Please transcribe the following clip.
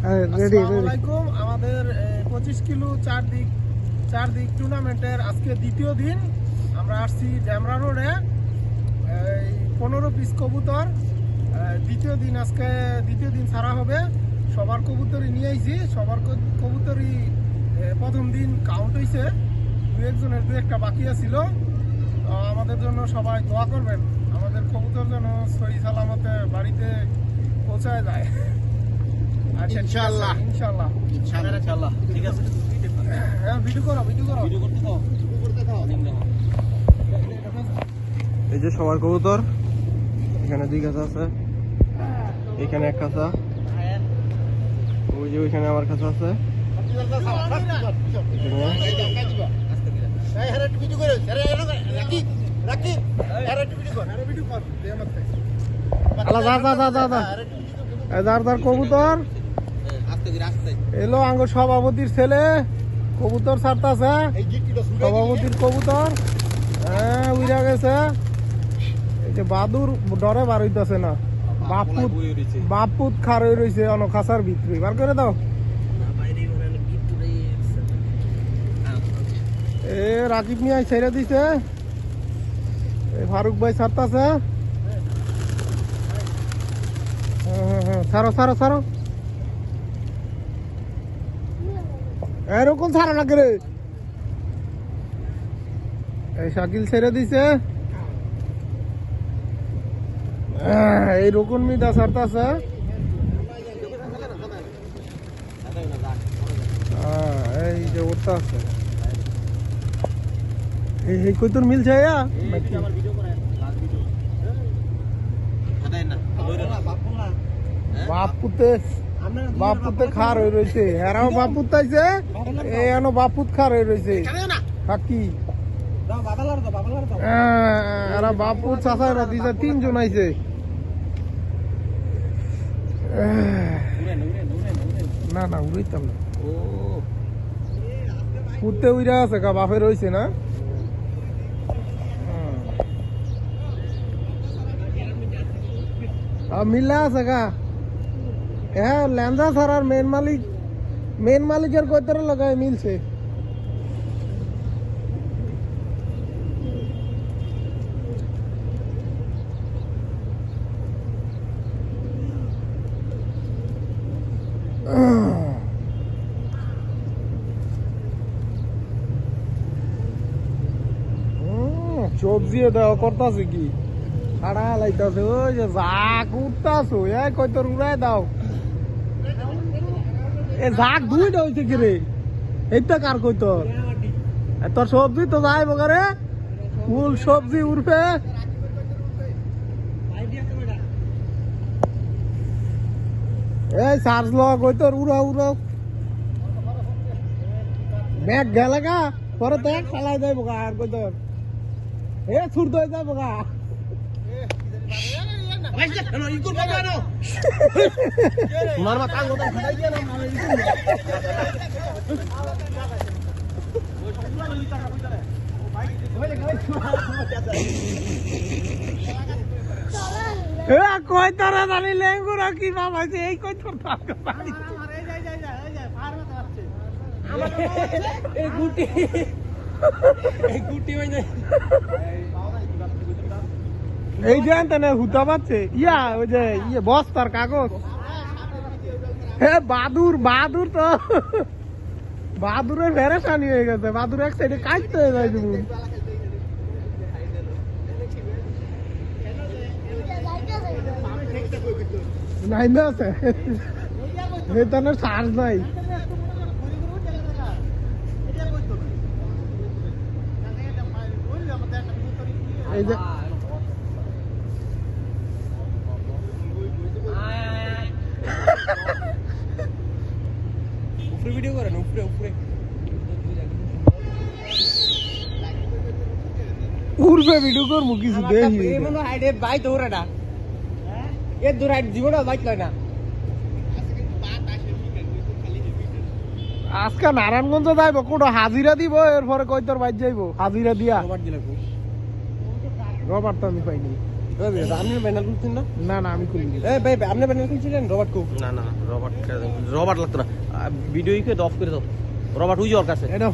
আসসালামুয়ালাইকুম। আমাদের 25 কিলো চারদিক টুর্নামেন্টের আজকে দ্বিতীয় দিন। আমরা আসছি ড্যামরা রোডে। 15 পিস কবুতর দ্বিতীয় দিন ছাড়া হবে। সবার কবুতরই নিয়ে আইছি, সবার কবুতরই প্রথম দিন কাউন্ট হয়েছে। দু একটা বাকি ছিল। আমাদের জন্য সবাই দোয়া করবেন, আমাদের কবুতর যেন সহি সালামতে বাড়িতে পৌঁছায় যায়। ইনশাআল্লাহ ইনশাআল্লাহ ইনশাআল্লাহ ঠিক আছে। হ্যাঁ, ভিডিও করো। এই যে সবার কবুতর, এখানে 2 কাছা আছে, এখানে 1 কাছা, ওই যে ওইখানে আমার কাছে আছে। কবুতর এলো আঙ্গ সভাপতির ছেলে, কবুতর ছাড়তাছে। সভাপতির কবুতর উইরা গেছে। এই যে বাদুর ডরে বার হইতেছে না, বাপুত খার হয়ে রয়েছে অন খাসার ভিতরে। বার করে দাও। এ রাকিব মিয়া ছেড়ে দিছে, ফারুক ভাই ছাড়তাছে। ছাড়ো এরকম ছাড়া না করে। এই শাকিল ছেড়ে দিছে, এই রকম মিদা ছাড়তাছে। এই যে ওটা আছে, এই কই তোর মিলছে। বাপুতে খার হয়ে রয়েছে, এরাও বাপুত আইছে, এনো বাপুত খার হয়ে রয়েছে। কাকি এরা বাপুত চাষা দিছে, 3 জন আইছে। না উড়াইতাম না, উঠতে উইরা আছে গা, বাপের হয়েছে না। মিল্লা আছে গা। হ্যাঁ, ল্যান্ডা ছাড়ার মেন মালিকের কইতরে লাগায় মিলছে। সবজি দেওয়া করতেছে কি খাড়া লাইতেছে। ওই যে জাক উঠতেছো, কইতর উড়াই দাও। এ জাক 2টা হয়েছে কি রে? এইটা কার কইতর? তোর সবজি তো যাই বগারে, ফুল সবজি উঠবে। এই চার্জ লওয়া কইতর উড়াও ব্যাগ গেলে গা, পরে দেখ চালাই যাই বগা। আর কইতর এ ছুট দই যাই বগা। মারবা টাঙ্গ তো খাই দিয়ে না মারে। এ কই তোরা জানি লেঙ্গুরা কি বাবা, এই কই তোর টাকা বাড়ি। এই গুটি হই যায়। এই যে আনতে হুতা পাচ্ছে ওই যে বস্তার কাগজ। হ্যাঁ, বাদুর তো বাদুরের ভেরেশানি হয়ে গেছে। বাদুর এক সাইডে কাটতে হয়ে যায়। নাই না আছে, বেতনের চার্জ নাই। এই যে ভিডিও করেন উপরে উড়বে ভিডিও করবো কিছু দেখি। ভাই দৌড়ে না, এর দূর জীবনে বাইক লয় না। আজকে নারায়ণগঞ্জ যাইব, কোনো হাজিরা দিব, এরপরে কই তোর বাইক যাইব হাজিরা দিয়া। রবার তো আমি পাইনি। আপনি ব্যানার খুলছেন না? না না আমি খুলিনি। এ ভাই আপনি ব্যানার খুলছিলেন রবার্ট কো? না না রবার্ট রবার্ট লাগতো না ভিডিও কে অফ করে দাও রবার্ট ওই যে ওর কাছে এটা